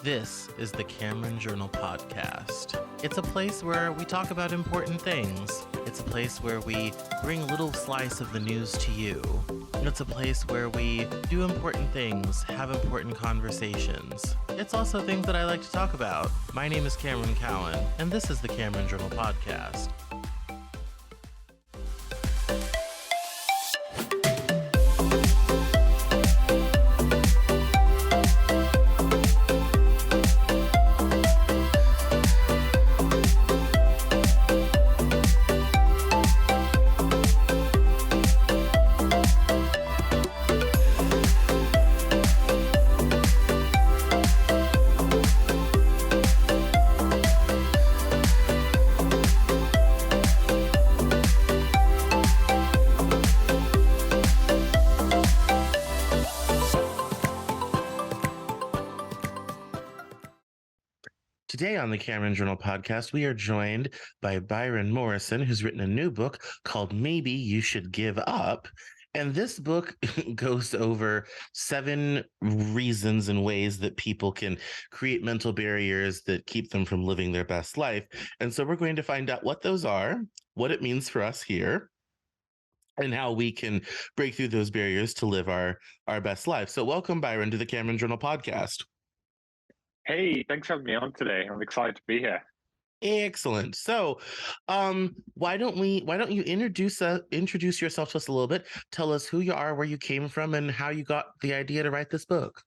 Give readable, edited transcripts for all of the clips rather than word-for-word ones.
This is the Cameron Journal Podcast. It's a place where we talk about important things. It's a place where we bring a little slice of the news to you. It's a place where we do important things, have important conversations. It's also things that I like to talk about. My name is Cameron Cowan, and this is the Cameron Journal Podcast. Today on the Cameron Journal Podcast, we are joined by Byron Morrison, who's written a new book called Maybe You Should Give Up. And this book goes over 7 reasons and ways that people can create mental barriers that keep them from living their best life. And so we're going to find out what those are, what it means for us here, and how we can break through those barriers to live our best life. So welcome, Byron, to the Cameron Journal Podcast. Hey, thanks for having me on today. I'm excited to be here. Excellent. So, why don't you introduce yourself to us a little bit? Tell us who you are, where you came from, and how you got the idea to write this book.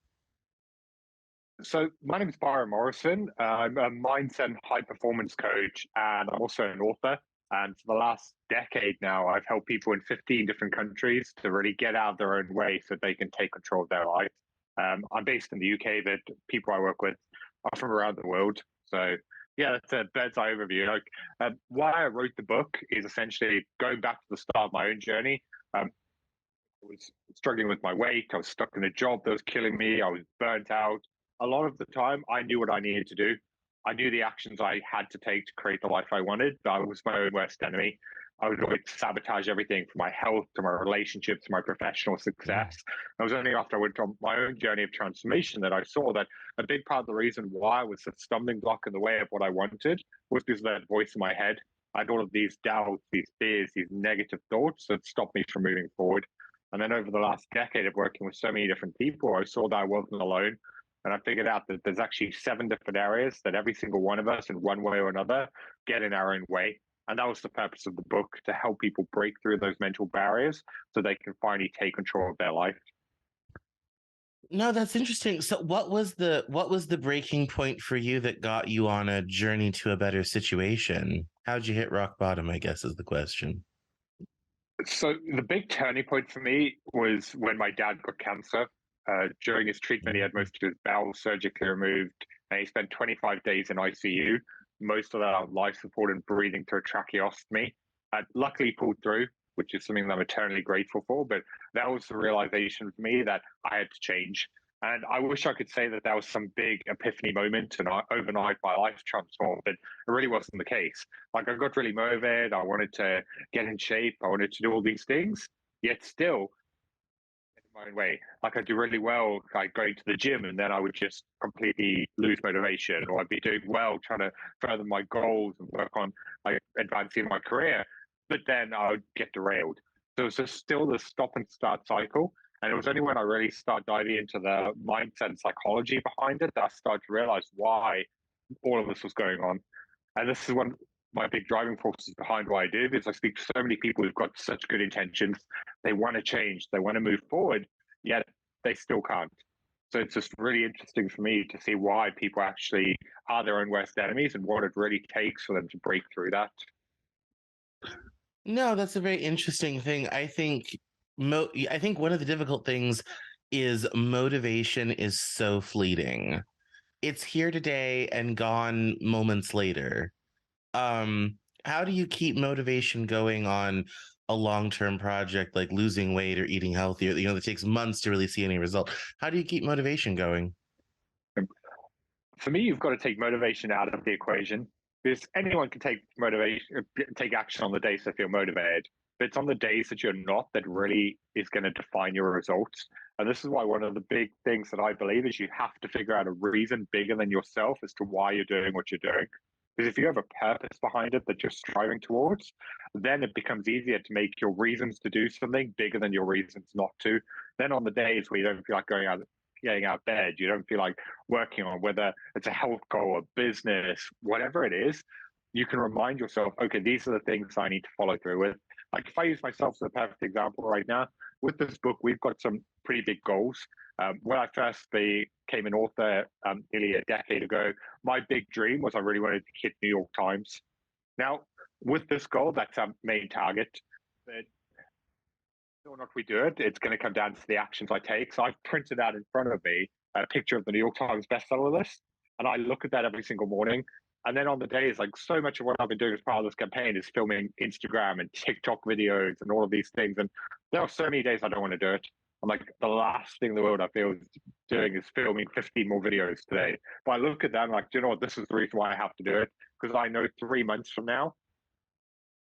So, my name is Byron Morrison. I'm a mindset and high performance coach, and I'm also an author. And for the last decade now, I've helped people in 15 different countries to really get out of their own way so they can take control of their life. I'm based in the UK, but people I work with are from around the world. So yeah, that's a bird's eye overview. Why I wrote the book is essentially going back to the start of my own journey. I was struggling with my weight. I was stuck in a job that was killing me. I was burnt out. A lot of the time, I knew what I needed to do. I knew the actions I had to take to create the life I wanted, but I was my own worst enemy. I would always sabotage everything from my health to my relationships to my professional success. It was only after I went on my own journey of transformation that I saw that a big part of the reason why I was a stumbling block in the way of what I wanted was because of that voice in my head. I had all of these doubts, these fears, these negative thoughts that stopped me from moving forward. And then over the last decade of working with so many different people, I saw that I wasn't alone. And I figured out that there's actually 7 different areas that every single one of us in one way or another get in our own way. And that was the purpose of the book, to help people break through those mental barriers so they can finally take control of their life. No, that's interesting. So what was the breaking point for you that got you on a journey to a better situation? How'd you hit rock bottom, I guess, is the question. So the big turning point for me was when my dad got cancer. During his treatment, he had most of his bowels surgically removed, and he spent 25 days in ICU. Most of that life support and breathing through a tracheostomy. Luckily pulled through, which is something that I'm eternally grateful for. But that was the realization for me that I had to change. And I wish I could say that that was some big epiphany moment and overnight my life transformed, but it really wasn't the case. Like, I got really motivated. I wanted to get in shape. I wanted to do all these things, yet still my own way. Like, I'd do really well like going to the gym, and then I would just completely lose motivation, or I'd be doing well trying to further my goals and work on like advancing my career, but then I would get derailed. So it's just still the stop and start cycle. And it was only when I really started diving into the mindset and psychology behind it that I started to realize why all of this was going on. And this is one my big driving forces behind what I do, is I speak to so many people who've got such good intentions. They want to change, they want to move forward, yet they still can't. So it's just really interesting for me to see why people actually are their own worst enemies and what it really takes for them to break through that. No, that's a very interesting thing. I think one of the difficult things is motivation is so fleeting. It's here today and gone moments later. How do you keep motivation going on a long-term project like losing weight or eating healthier? That takes months to really see any result. How do you keep motivation going? For me, you've got to take motivation out of the equation, because anyone can take action on the day so they feel motivated. But it's on the days that you're not that really is going to define your results. And this is why one of the big things that I believe is you have to figure out a reason bigger than yourself as to why you're doing what you're doing. Because if you have a purpose behind it that you're striving towards, then it becomes easier to make your reasons to do something bigger than your reasons not to. Then on the days where you don't feel like getting out of bed, you don't feel like working on whether it's a health goal, a business, whatever it is, you can remind yourself, okay, these are the things I need to follow through with. Like if I use myself as a perfect example right now, with this book, we've got some pretty big goals. When I first became an author nearly a decade ago, my big dream was I really wanted to hit New York Times. Now, with this goal, that's our main target. But whether or not we do it, it's going to come down to the actions I take. So I've printed out in front of me a picture of the New York Times bestseller list, and I look at that every single morning. And then on the days, like so much of what I've been doing as part of this campaign is filming Instagram and TikTok videos and all of these things. And there are so many days I don't want to do it. I'm like, the last thing in the world I feel doing is filming 15 more videos today. But I look at that and I'm like, do you know what? This is the reason why I have to do it. Because I know 3 months from now,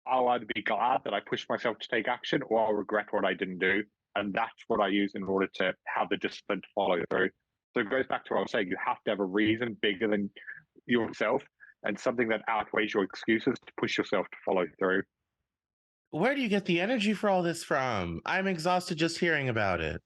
I'll either be glad that I pushed myself to take action or I'll regret what I didn't do. And that's what I use in order to have the discipline to follow through. So it goes back to what I was saying. You have to have a reason bigger than yourself and something that outweighs your excuses to push yourself to follow through. Where do you get the energy for all this from? I'm exhausted just hearing about it.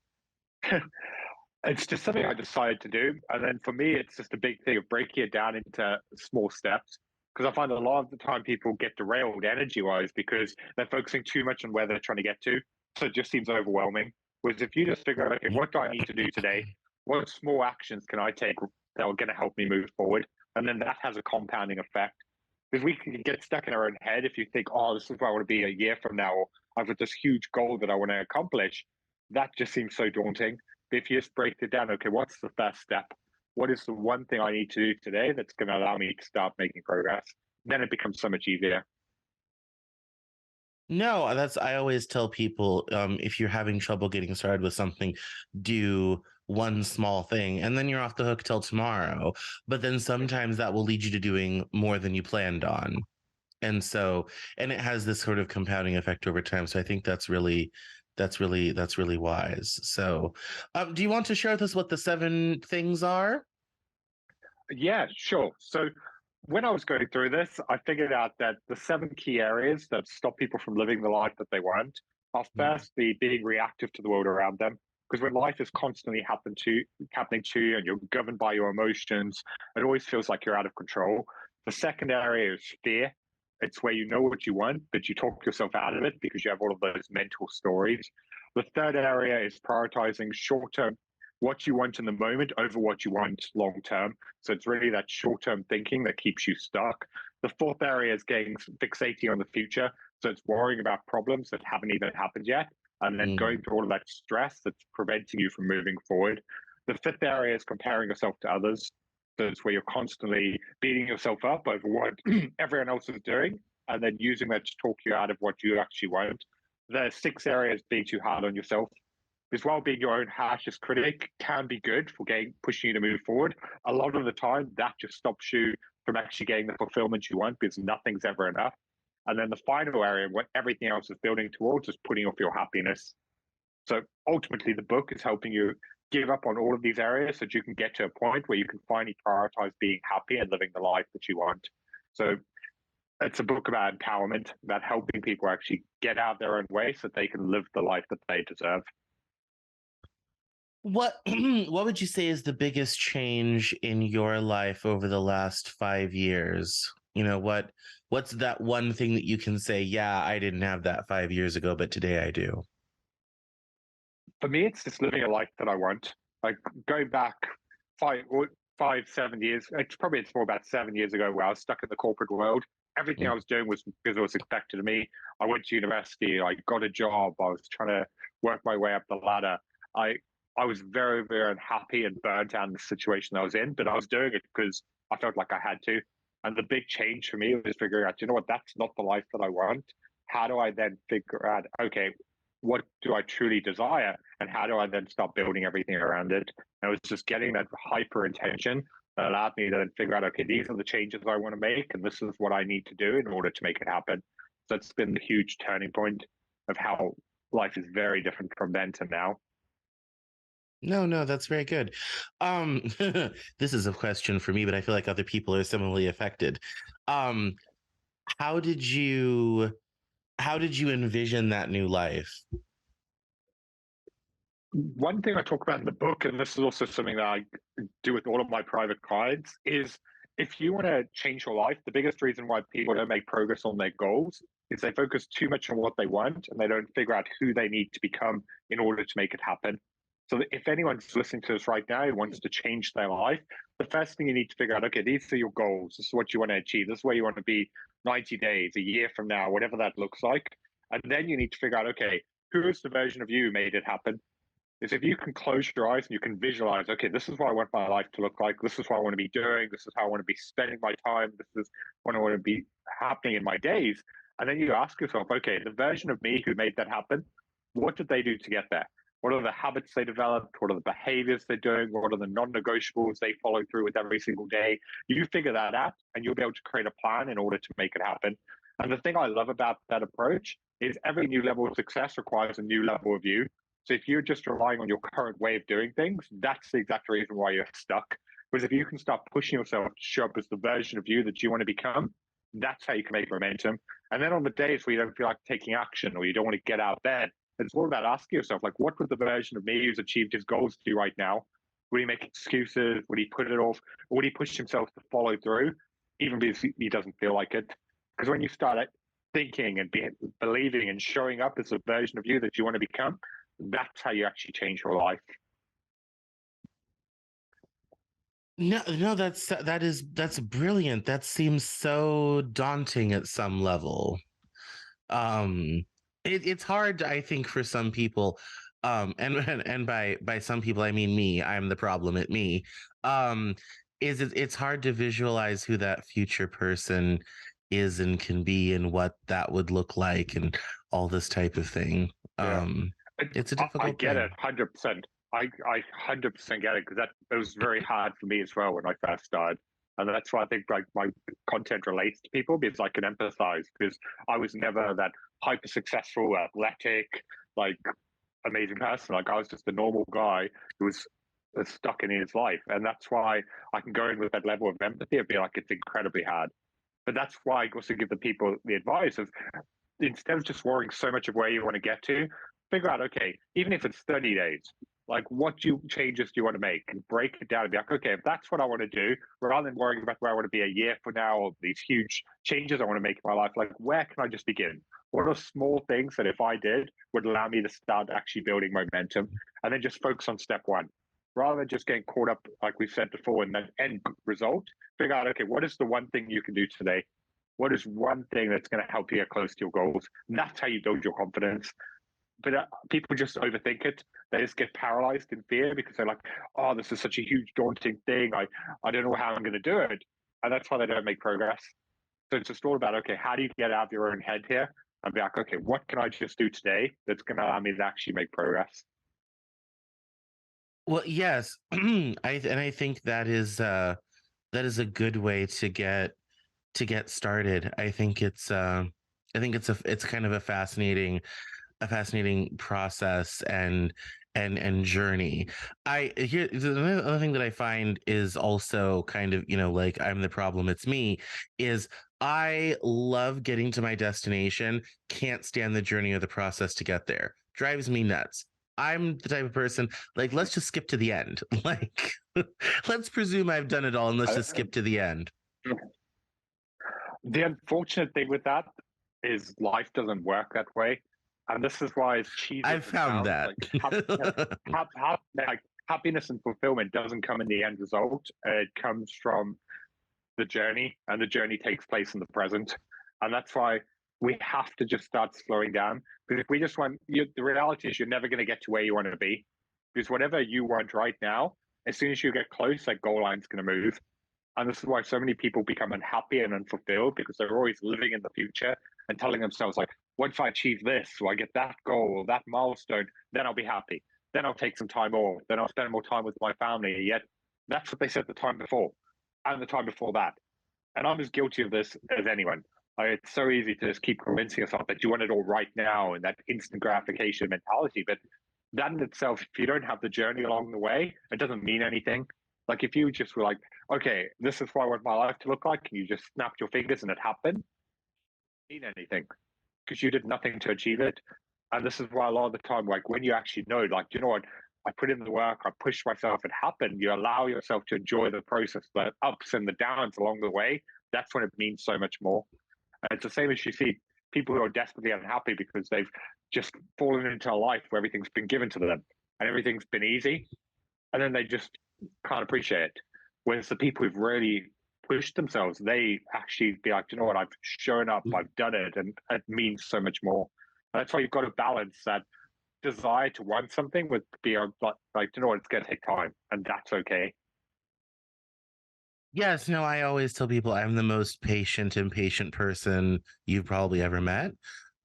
It's just something I decided to do. And then for me, it's just a big thing of breaking it down into small steps. Because I find a lot of the time people get derailed energy wise because they're focusing too much on where they're trying to get to. So it just seems overwhelming. Whereas if you just figure out, okay, what do I need to do today? What small actions can I take that are going to help me move forward? And then that has a compounding effect. Because we can get stuck in our own head if you think, oh, this is where I want to be a year from now, or I've got this huge goal that I want to accomplish. That just seems so daunting. But if you just break it down, okay, what's the first step? What is the one thing I need to do today that's going to allow me to start making progress? Then it becomes so much easier. No, I always tell people, if you're having trouble getting started with something, do one small thing and then you're off the hook till tomorrow. But then sometimes that will lead you to doing more than you planned on. And it has this sort of compounding effect over time. So I think that's really wise. So, do you want to share with us what the 7 things are? Yeah, sure. So when I was going through this, I figured out that the 7 key areas that stop people from living the life that they want are Mm. firstly being reactive to the world around them. Because when life is constantly happening to you and you're governed by your emotions, it always feels like you're out of control. The second area is fear. It's where you know what you want, but you talk yourself out of it because you have all of those mental stories. The third area is prioritizing short term, what you want in the moment over what you want long term. So it's really that short term thinking that keeps you stuck. The fourth area is getting fixating on the future. So it's worrying about problems that haven't even happened yet, and then Mm. going through all of that stress that's preventing you from moving forward. The fifth area is comparing yourself to others. So it's where you're constantly beating yourself up over what everyone else is doing, and then using that to talk you out of what you actually want. The sixth area is being too hard on yourself. Because while being your own harshest critic can be good for pushing you to move forward, a lot of the time that just stops you from actually getting the fulfillment you want because nothing's ever enough. And then the final area, what everything else is building towards, is putting off your happiness. So ultimately, the book is helping you give up on all of these areas so that you can get to a point where you can finally prioritize being happy and living the life that you want. So it's a book about empowerment, about helping people actually get out of their own way so that they can live the life that they deserve. What what would you say is the biggest change in your life over the last 5 years? What's that one thing that you can say, yeah, I didn't have that 5 years ago, but today I do? For me, it's just living a life that I want. Like going back 7 years. It's more about 7 years ago where I was stuck in the corporate world. Everything I Mm. was doing was because it was expected of me. I went to university. I got a job. I was trying to work my way up the ladder. I I was very very unhappy and burnt out in the situation I was in, but I was doing it because I felt like I had to. And the big change for me was figuring out, you know what, that's not the life that I want. How do I then figure out, okay, what do I truly desire? And how do I then start building everything around it? And it was just getting that hyper intention that allowed me to then figure out, okay, these are the changes I want to make, and this is what I need to do in order to make it happen. So it's been a huge turning point. of how life is very different from then to now. No, no, that's very good. Um, this is a question for me, but I feel like other people are similarly affected. Um, how did you how did you envision that new life? One thing I talk about in the book, and this is also something that I do with all of my private clients, is if you want to change your life, the biggest reason why people don't make progress on their goals is they focus too much on what they want and they don't figure out who they need to become in order to make it happen. So if anyone's listening to this right now who wants to change their life, the first thing you need to figure out, okay, these are your goals. This is what you want to achieve. This is where you want to be 90 days, a year from now, whatever that looks like. And then you need to figure out, okay, who is the version of you who made it happen? Is if you can close your eyes and you can visualize, okay, this is what I want my life to look like. This is what I want to be doing. This is how I want to be spending my time. This is what I want to be happening in my days. And then you ask yourself, okay, the version of me who made that happen, what did they do to get there? What are the habits they developed? What are the behaviors they're doing? What are the non-negotiables they follow through with every single day? You figure that out and you'll be able to create a plan in order to make it happen. And the thing I love about that approach is every new level of success requires a new level of you. So if you're just relying on your current way of doing things, that's the exact reason why you're stuck. Because if you can start pushing yourself to show up as the version of you that you want to become, that's how you can make momentum. And then on the days where you don't feel like taking action or you don't want to get out of bed, it's all about asking yourself, like, what would the version of me who's achieved his goals do right now? Would he make excuses? Would he put it off? Or would he push himself to follow through, even if he doesn't feel like it? Because when you start thinking and believing and showing up as the version of you that you want to become, that's how you actually change your life. No, no, that's brilliant. That seems so daunting at some level. It's hard, I think, for some people, and by some people I mean me. I'm the problem at me. Um, it's hard to visualize who that future person is and can be and what that would look like and all this type of thing. Yeah. It's a I difficult get it thing. 100%. I 100% get it because that it was very hard for me as well when I first started. And that's why I think like my content relates to people because I can empathize because I was never that hyper successful, athletic, like amazing person. Like I was just a normal guy who was stuck in his life. And that's why I can go in with that level of empathy and be like, it's incredibly hard. But that's why I also give the people the advice of instead of just worrying so much of where you want to get to, figure out, okay, even if it's 30 days, like changes do you want to make? And break it down and be like, okay, if that's what I want to do, rather than worrying about where I want to be a year from now or these huge changes I want to make in my life, like where can I just begin? What are small things that if I did would allow me to start actually building momentum and then just focus on step one? Rather than just getting caught up, like we said before, in that end result, figure out, okay, what is the one thing you can do today? What is one thing that's going to help you get close to your goals? And that's how you build your confidence. But people just overthink it. They just get paralyzed in fear because they're like, oh, this is such a huge, daunting thing. I don't know how I'm going to do it. And that's why they don't make progress. So it's just all about, okay, how do you get out of your own head here and be like, okay, what can I just do today that's going to allow me to actually make progress? Well, yes, I think that is a good way to get started. I think it's kind of a fascinating process and journey. I here the other thing that I find is also kind of, like I'm the problem, it's me, is I love getting to my destination, can't stand the journey or the process to get there. Drives me nuts. I'm the type of person like let's just skip to the end. Like let's presume I've done it all and let's just Uh, skip to the end. the unfortunate thing with that is life doesn't work that way. And this is why, as cheesy I've as it found sounds, that. like like happiness and fulfillment doesn't come in the end result. It comes from the journey, and the journey takes place in the present. And that's why we have to just start slowing down. Because if we just the reality is you're never going to get to where you want to be. Because whatever you want right now, as soon as you get close, that goal line's going to move. And this is why so many people become unhappy and unfulfilled because they're always living in the future and telling themselves, like, once I achieve this, or I get that goal or that milestone, then I'll be happy. Then I'll take some time off. Then I'll spend more time with my family. Yet that's what they said the time before and the time before that. And I'm as guilty of this as anyone. It's so easy to just keep convincing yourself that you want it all right now and that instant gratification mentality. But that in itself, if you don't have the journey along the way, it doesn't mean anything. Like if you just were like, okay, this is what I want my life to look like, and you just snapped your fingers and it happened, it didn't mean anything because you did nothing to achieve it. And this is why a lot of the time, like when you actually know, like, you know what, I put in the work, I pushed myself, it happened. You allow yourself to enjoy the process, the ups and the downs along the way. That's when it means so much more. And it's the same as you see people who are desperately unhappy because they've just fallen into a life where everything's been given to them and everything's been easy. And then they just can't appreciate it. Whereas the people who've really pushed themselves, they actually be like, you know what, I've shown up, I've done it, and it means so much more. And that's why you've got to balance that desire to want something with being like, you know what, it's going to take time, and that's okay. Yes, no, I always tell people I'm the most patient, impatient person you've probably ever met.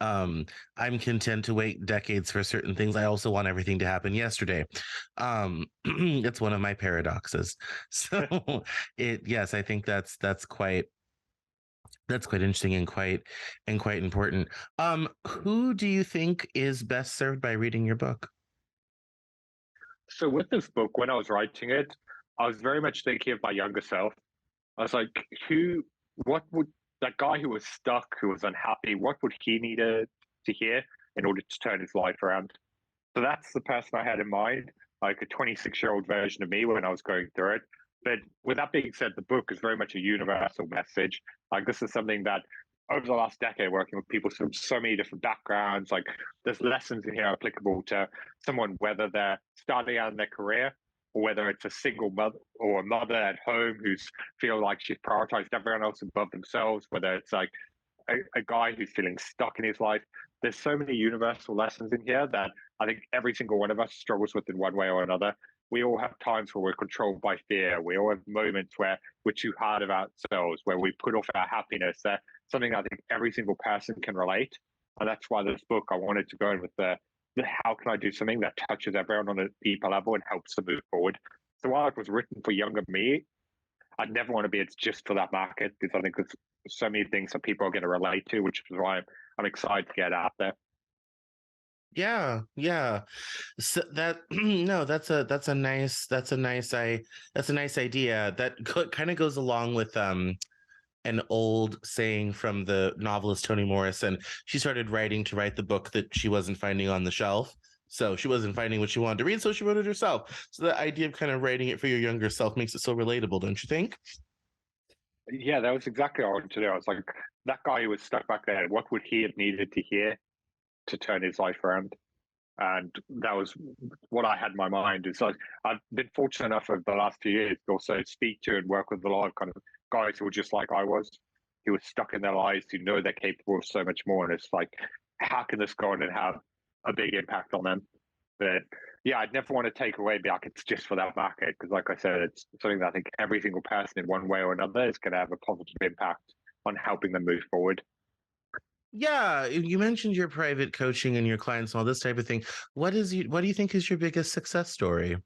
Um, I'm content to wait decades for certain things. I also want everything to happen yesterday. It's one of my paradoxes. So yes, I think that's quite interesting and quite important. Who do you think is best served by reading your book? So with this book, when I was writing it, I was very much thinking of my younger self. I was like, what would that guy who was stuck, who was unhappy, what would he need to hear in order to turn his life around? So that's the person I had in mind, like a 26-year-old version of me when I was going through it. But with that being said, the book is very much a universal message. Like this is something that over the last decade, working with people from so many different backgrounds, like there's lessons in here applicable to someone, whether they're starting out in their career or whether it's a single mother or a mother at home who's feel like she's prioritized everyone else above themselves, whether it's like a guy who's feeling stuck in his life. There's so many universal lessons in here that I think every single one of us struggles with in one way or another. We all have times where we're controlled by fear. We all have moments where we're too hard of ourselves, where we put off our happiness. That's something I think every single person can relate. And that's why this book, I wanted to go in with the how can I do something that touches everyone on a deeper level and helps them move forward. So while it was written for younger me, I'd never want to be it's just for that market because I think there's so many things that people are going to relate to, which is why I'm excited to get out there. Yeah, yeah. So that no, that's a nice idea. That kind of goes along with an old saying from the novelist Toni Morrison. She started writing to write the book that she wasn't finding on the shelf. So she wasn't finding what she wanted to read, so she wrote it herself. So the idea of kind of writing it for your younger self makes it so relatable, don't you think? Yeah, that was exactly what I wanted to do. I was like, that guy who was stuck back there, what would he have needed to hear to turn his life around? And that was what I had in my mind. Is like I've been fortunate enough over the last few years to also speak to and work with a lot of kind of guys who were just like I was, who were stuck in their lives, who know they're capable of so much more. And it's like, how can this go on and have a big impact on them? But yeah, I'd never want to take away be like it's just for that market because, like I said, it's something that I think every single person in one way or another is going to have a positive impact on helping them move forward. Yeah, you mentioned your private coaching and your clients and all this type of thing. What do you think is your biggest success story?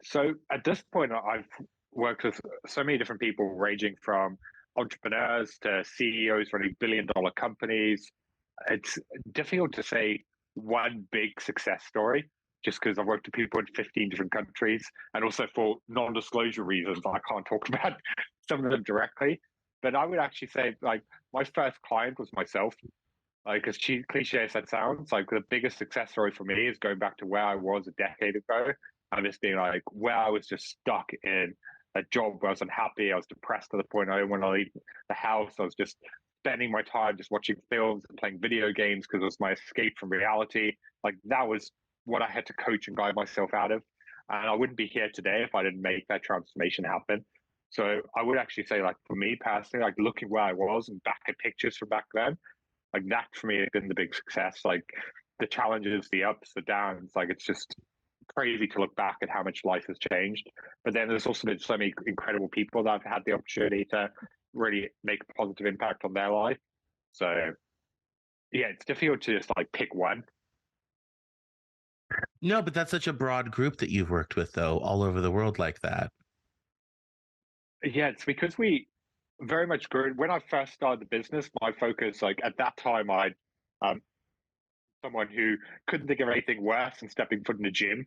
So at this point, I've worked with so many different people, ranging from entrepreneurs to CEOs running billion-dollar companies. It's difficult to say one big success story just because I've worked with people in 15 different countries. And also for non disclosure reasons, I can't talk about some of them directly. But I would actually say, like, my first client was myself. Like, as cliche as that sounds, like, the biggest success story for me is going back to where I was a decade ago and just being like, where I was just stuck in a job where I was unhappy. I was depressed to the point I didn't want to leave the house. I was just spending my time just watching films and playing video games because it was my escape from reality. Like that was what I had to coach and guide myself out of. And I wouldn't be here today if I didn't make that transformation happen. So I would actually say, like for me personally, like looking where I was and back at pictures from back then, like that for me has been the big success. Like the challenges, the ups, the downs, like it's just crazy to look back at how much life has changed. But then there's also been so many incredible people that have had the opportunity to really make a positive impact on their life. So yeah, it's difficult to just like pick one. No, but that's such a broad group that you've worked with, though, all over the world like that. Yeah, it's because we Very much good. When I first started the business, my focus, like at that time, I um someone who couldn't think of anything worse than stepping foot in the gym,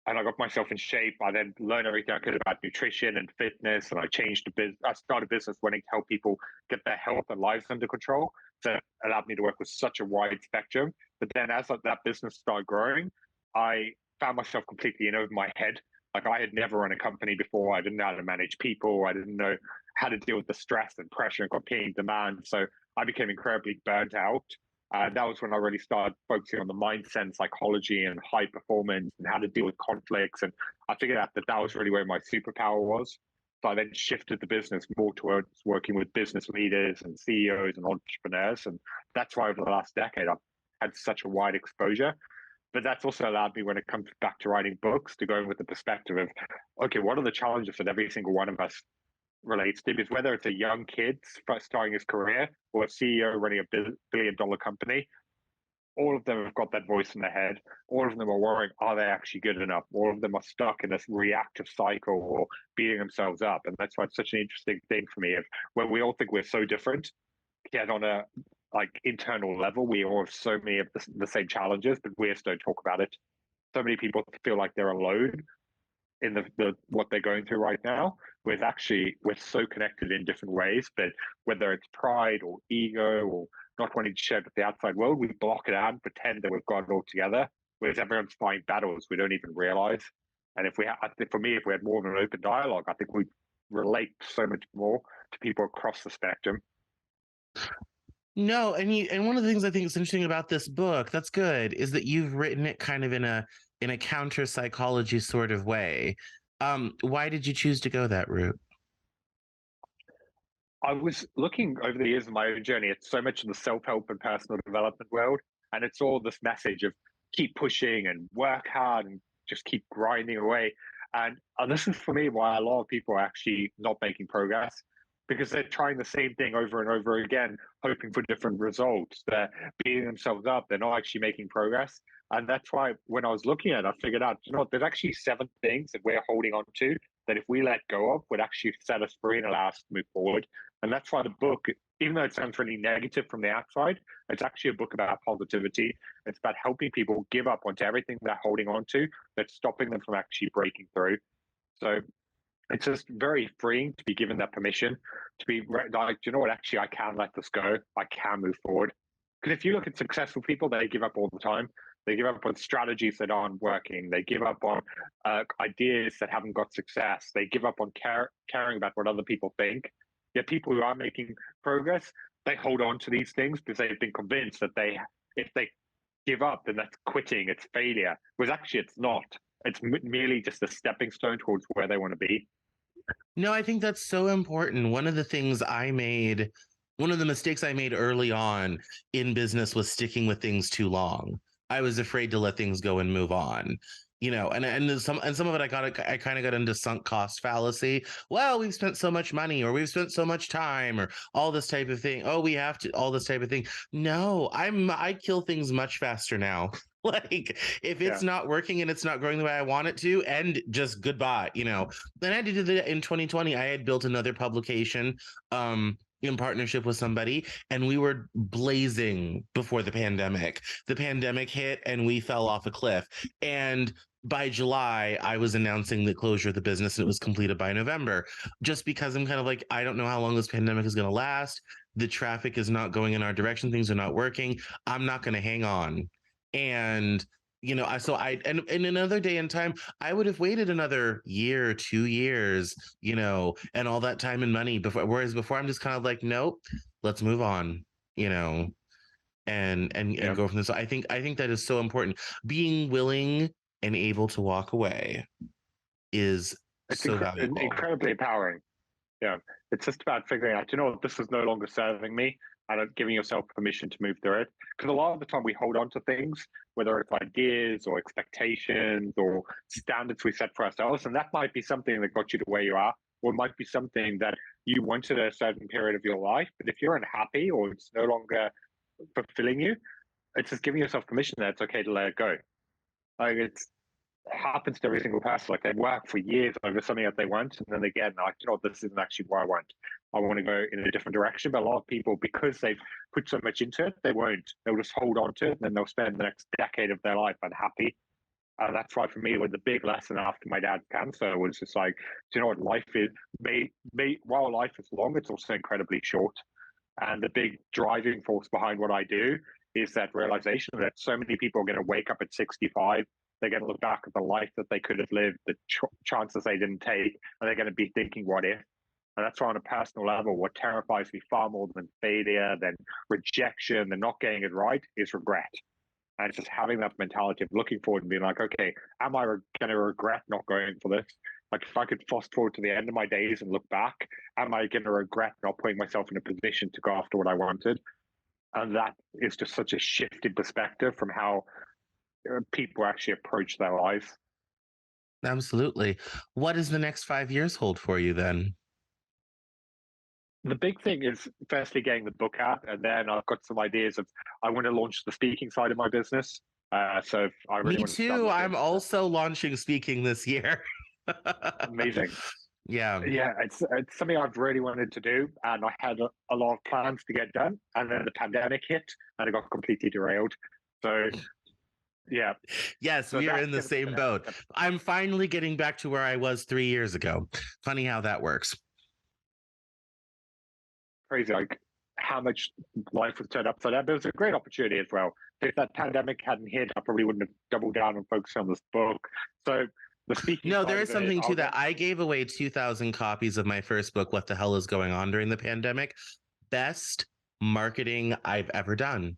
and I got myself in shape. I then learned everything I could about nutrition and fitness, and I changed the business. I started a business wanting to help people get their health and lives under control. So it allowed me to work with such a wide spectrum. But then as that business started growing, I found myself completely in over my head. Like I had never run a company before. I didn't know how to manage people. I didn't know how to deal with the stress and pressure and competing demand. So I became incredibly burnt out. That was when I really started focusing on the mindset and psychology and high performance and how to deal with conflicts. And I figured out that that was really where my superpower was. So I then shifted the business more towards working with business leaders and CEOs and entrepreneurs. And that's why over the last decade, I've had such a wide exposure. But that's also allowed me when it comes back to writing books to go in with the perspective of, okay, what are the challenges that every single one of us relates to? Because whether it's a young kid starting his career or a CEO running a billion-dollar company, all of them have got that voice in their head. All of them are worrying, are they actually good enough? All of them are stuck in this reactive cycle or beating themselves up. And that's why it's such an interesting thing for me of when we all think we're so different, yet on a like internal level, we all have so many of the same challenges, but we just don't talk about it. So many people feel like they're alone in the what they're going through right now. With actually we're so connected in different ways, but whether it's pride or ego or not wanting to share with the outside world, we block it out and pretend that we've got it all together. Whereas everyone's fighting battles we don't even realize. And if we, I think for me, if we had more of an open dialogue, I think we'd relate so much more to people across the spectrum. No, and one of the things I think is interesting about this book, that's good, is that you've written it kind of in a counter psychology sort of way. Why did you choose to go that route? I was looking over the years of my own journey at so much of the self help and personal development world, and it's all this message of keep pushing and work hard and just keep grinding away. And this is for me why a lot of people are actually not making progress because they're trying the same thing over and over again, hoping for different results. They're beating themselves up. They're not actually making progress. And that's why when I was looking at it, I figured out, you know what, there's actually 7 things that we're holding on to that if we let go of would actually set us free and allow us to move forward. And that's why the book, even though it sounds really negative from the outside, it's actually a book about positivity. It's about helping people give up onto everything they're holding on to that's stopping them from actually breaking through. So it's just very freeing to be given that permission to be like, you know what, actually, I can let this go. I can move forward. Because if you look at successful people, they give up all the time. They give up on strategies that aren't working. They give up on ideas that haven't got success. They give up on caring about what other people think. Yet people who are making progress, they hold on to these things because they've been convinced that if they give up, then that's quitting, it's failure. Whereas actually, it's not. It's merely just a stepping stone towards where they want to be. No, I think that's so important. One of the mistakes I made early on in business was sticking with things too long. I was afraid to let things go and move on. And some of it I kind of got into sunk cost fallacy. Well, we've spent so much money or we've spent so much time or all this type of thing. Oh, we have to all this type of thing. No, I kill things much faster now. Like if it's Yeah. not working and it's not growing the way I want it to, and just goodbye, Then I had to do that in 2020. I had built another publication in partnership with somebody, and we were blazing before the pandemic. The pandemic hit and we fell off a cliff. And by July, I was announcing the closure of the business and it was completed by November, just because I'm kind of like, I don't know how long this pandemic is going to last. The traffic is not going in our direction. Things are not working. I'm not going to hang on. And and in another day and time, I would have waited another year, 2 years, and all that time and money before. Whereas before, I'm just kind of like, nope, let's move on, you know, and Yeah. go from this. So I think that is so important. Being willing and able to walk away is It's so valuable. incredibly empowering. Yeah, it's just about figuring out, you know, this is no longer serving me, and giving yourself permission to move through it. Because a lot of the time we hold on to things, whether it's ideas or expectations or standards we set for ourselves, and that might be something that got you to where you are, or it might be something that you wanted at a certain period of your life. But if you're unhappy or it's no longer fulfilling you, it's just giving yourself permission that it's okay to let it go. Like it's happens to every single person. Like they work for years over something that they want, and then again, like, you know, this isn't actually what I want. I want to go in a different direction. But a lot of people, because they've put so much into it, they won't. They'll just hold on to it, and then they'll spend the next decade of their life unhappy. That's why for me, with the big lesson after my dad's cancer was just like, do you know what life is? While life is long, it's also incredibly short. And the big driving force behind what I do is that realization that so many people are going to wake up at 65. They're going to look back at the life that they could have lived, the chances they didn't take, and they're going to be thinking, what if? And that's why, on a personal level, what terrifies me far more than failure, than rejection, than not getting it right, is regret. And just having that mentality of looking forward and being like, okay, am I going to regret not going for this? Like, if I could fast forward to the end of my days and look back, am I going to regret not putting myself in a position to go after what I wanted? And that is just such a shift in perspective from how people actually approach their lives. Absolutely. What does the next 5 years hold for you then? The big thing is firstly getting the book out, and then I've got some ideas of I want to launch the speaking side of my business. So I Me really want to start too. I'm looking at also launching speaking this year. amazing. Yeah. Yeah, it's something I've really wanted to do, and I had a lot of plans to get done, and then the pandemic hit, and it got completely derailed. So yeah, Yes, so we are that's in the going to be same the next boat. step. I'm finally getting back to where I was 3 years ago. Funny how that works. Crazy, like how much life was turned upside down. But it was a great opportunity as well. If that pandemic hadn't hit, I probably wouldn't have doubled down and focused on this book. So the speaking No, there side is of it, something to I'll that. get. I gave away 2,000 copies of my first book, What the Hell is Going On During the Pandemic. Best marketing I've ever done.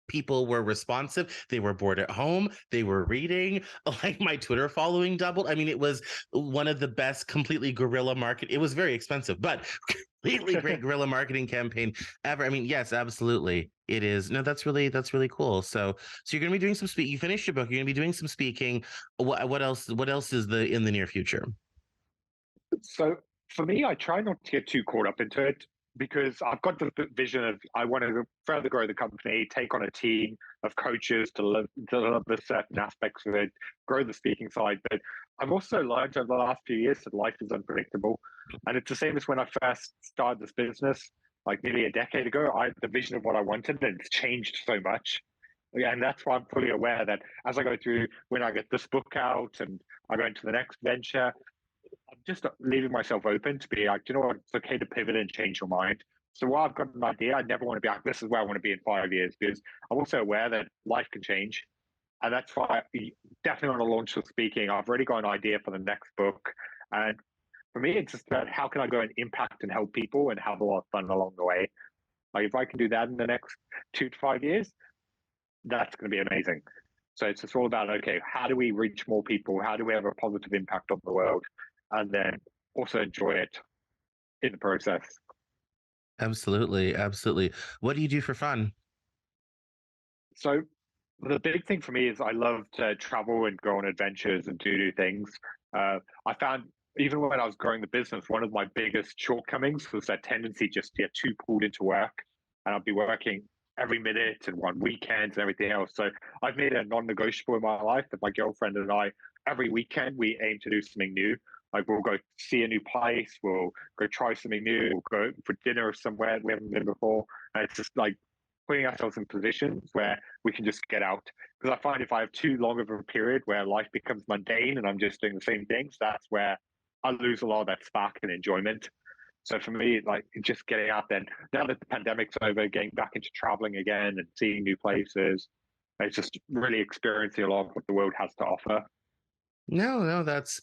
People were responsive. They were bored at home. They were reading. Like my Twitter following doubled. I mean, it was one of the best completely guerrilla market. It was very expensive, but completely great guerrilla marketing campaign ever. I mean, yes, absolutely. It is. No, that's really cool. So you're going to be doing some speaking. You finished your book. You're going to be doing some speaking. What else? What else is the in the near future? So for me, I try not to get too caught up into it because I've got the vision of I want to further grow the company, take on a team of coaches to love the certain aspects of it, grow the speaking side. But I've also learned over the last few years that life is unpredictable, and it's the same as when I first started this business, like nearly a decade ago. I had the vision of what I wanted, and it's changed so much. Yeah, and that's why I'm fully aware that as I go through, when I get this book out and I go into the next venture, I'm just leaving myself open to be like, you know what, it's okay to pivot and change your mind. So while I've got an idea, I never want to be like, this is where I want to be in 5 years, because I'm also aware that life can change. And that's why I definitely want to launch the speaking. I've already got an idea for the next book. And for me, it's just about how can I go and impact and help people and have a lot of fun along the way. Like if I can do that in the next 2 to 5 years, that's going to be amazing. So it's just all about, okay, how do we reach more people? How do we have a positive impact on the world? And then also enjoy it in the process. Absolutely, absolutely. What do you do for fun? So the big thing for me is I love to travel and go on adventures and do new things. I found even when I was growing the business, one of my biggest shortcomings was that tendency just to get too pulled into work, and I'd be working every minute and on weekends and everything else. So I've made it a non-negotiable in my life that my girlfriend and I, every weekend, we aim to do something new. Like we'll go see a new place, we'll go try something new, we'll go for dinner somewhere we haven't been before. And it's just like putting ourselves in positions where we can just get out. Because I find if I have too long of a period where life becomes mundane and I'm just doing the same things, that's where I lose a lot of that spark and enjoyment. So for me, like just getting out there, now that the pandemic's over, getting back into traveling again and seeing new places, it's just really experiencing a lot of what the world has to offer. No, no, that's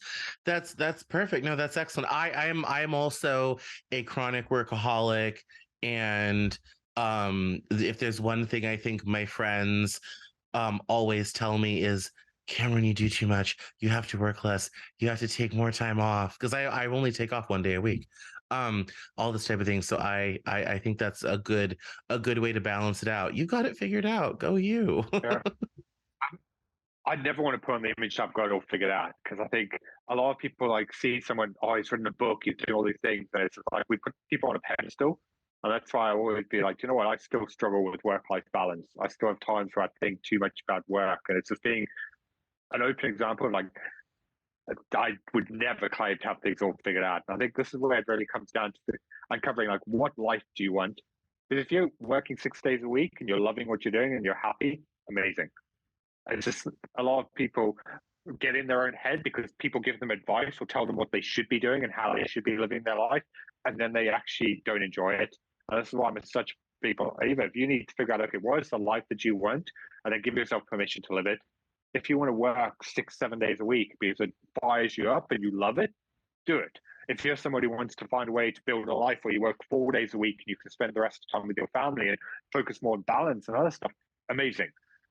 perfect. No, that's excellent. I am also a chronic workaholic, and if there's one thing I think my friends always tell me is, Cameron, you do too much. You have to work less. You have to take more time off, because I only take off 1 day a week. Um, all this type of thing. So I think that's a good way to balance it out. You got it figured out. Go you. Yeah. I never want to put on the image that I've got it all figured out because I think a lot of people like see someone, oh, he's written a book, he's doing all these things. And it's just like we put people on a pedestal. And that's why I always be like, you know what, I still struggle with work life balance. I still have times where I think too much about work. And it's just being an open example of like, I would never claim to have things all figured out. And I think this is where it really comes down to uncovering like, what life do you want? Because if you're working 6 days a week and you're loving what you're doing and you're happy, amazing. It's just a lot of people get in their own head because people give them advice or tell them what they should be doing and how they should be living their life, and then they actually don't enjoy it. And this is why I'm such people. Either if you need to figure out, okay, what is the life that you want, and then give yourself permission to live it. If you want to work 6-7 days a week because it fires you up and you love it, do it. If you're somebody who wants to find a way to build a life where you work 4 days a week and you can spend the rest of the time with your family and focus more on balance and other stuff, amazing.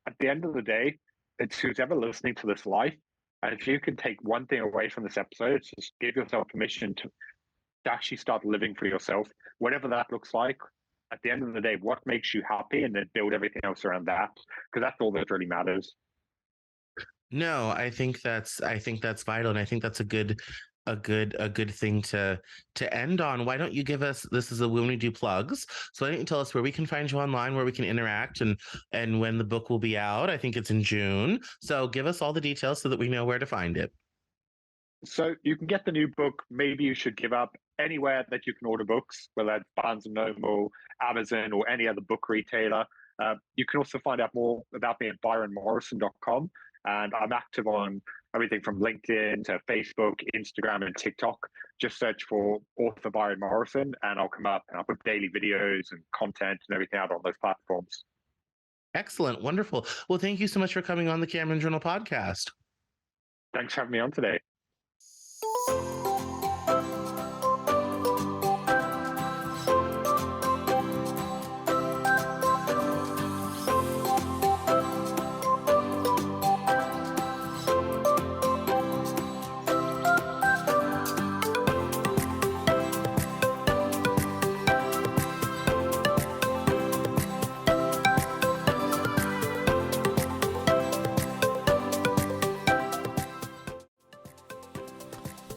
At the end of the day, it's who's ever listening to this life. And if you can take one thing away from this episode, it's just give yourself permission to actually start living for yourself, whatever that looks like. At the end of the day, what makes you happy, and then build everything else around that, because that's all that really matters. No, I think that's vital, and I think that's a good thing to end on. Why don't you give us, this is a when we do plugs, so why don't you tell us where we can find you online, where we can interact, and when the book will be out? I think it's in June. So give us all the details so that we know where to find it. So you can get the new book, Maybe You Should Give Up, anywhere that you can order books, whether that's Barnes & Noble, Amazon, or any other book retailer. You can also find out more about me at byronmorrison.com. And I'm active on everything from LinkedIn to Facebook, Instagram, and TikTok. Just search for author Byron Morrison, and I'll come up, and I'll put daily videos and content and everything out on those platforms. Excellent. Wonderful. Well, thank you so much for coming on the Cameron Journal podcast. Thanks for having me on today.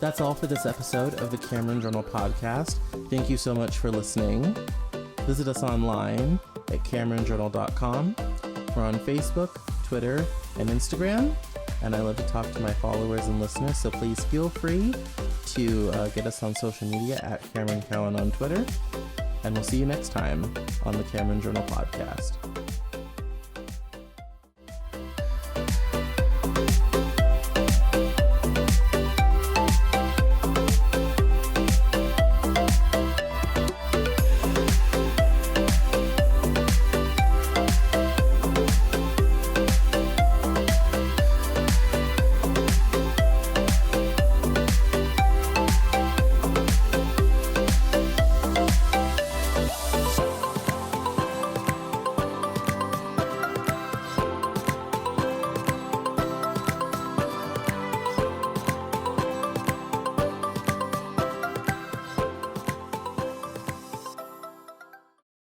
That's all for this episode of the Cameron Journal podcast. Thank you so much for listening. Visit us online at CameronJournal.com. We're on Facebook, Twitter, and Instagram. And I love to talk to my followers and listeners, so please feel free to get us on social media at Cameron Cowan on Twitter. And we'll see you next time on the Cameron Journal podcast.